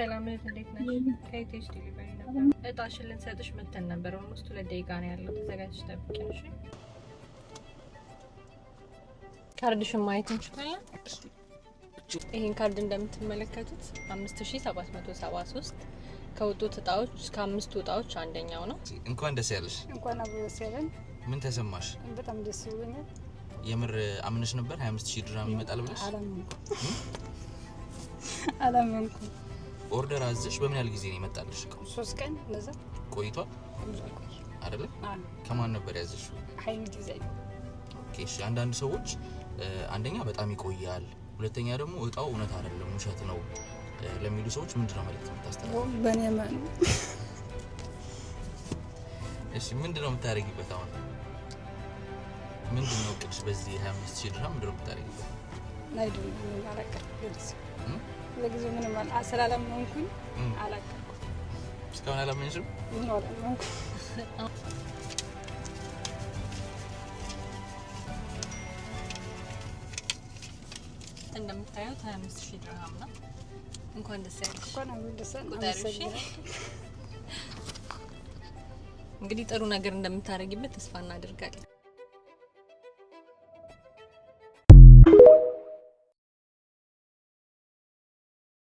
ሰላም እንዴት ነሽ? ከኢቲኤስ ዲሊቨሪ ነበር። እጣሽን ልንሰጥሽ መተን ነበር። ኦልሞስት 2 ደቂቃ ነው ያለው። ተዘጋጅተሽ ጠብቂኝ እሺ? ካርድሽን ማየት እንችላለን? ይሄን ካርድ እንደምትመለከቱት 5773 ከወጡት እጣዎች ከ5 እጣዎች አንደኛው ነው። እንኳን ደስ ያለሽ። እንኳን አብሮ ደስ ያለን። ምን ተሰማሽ? በጣም ደስ ብሎኛል። የምር አምነሽ ነበር 25000 ድራም ይመጣል ብለሽ? አላመንኩም። ኦርደር አዝሽ በምን ያህል ጊዜ ነው ይመጣልሽ? 3 ቀን እንደዛ ቆይቷል አይደል? ከማን ነበር ያዝሽው? ሃይሚ ዲዛይን። ኦኬ እሺ። አንዳንድ ሰዎች አንደኛ በጣም ይቆያል፣ ሁለተኛ ደግሞ እጣው እውነት አይደለም ውሸት ነው ለሚሉ ሰዎች ምንድነው ማለት የምታስተላልፈው? በኔ ማን እሺ ምንድነው የምታረጊበት? አሁን ምንድነው ቅድስ በዚህ 25000 ድራም ምንድነው የምታረጊበት? ናይዱ ማለቀ ለጊዜው ምንም አላሰላላምንኩኝ አላቀቁ እስካሁን አላመንሽም? ነው አላመንኩ። እንደምታዩት 25000 ድርሃም ነው። እንኳን ደስ ያለሽ። እንኳን ደስ ያለሽ። እንግዲህ ጥሩ ነገር እንደምታረጊበት ተስፋ እናደርጋለን።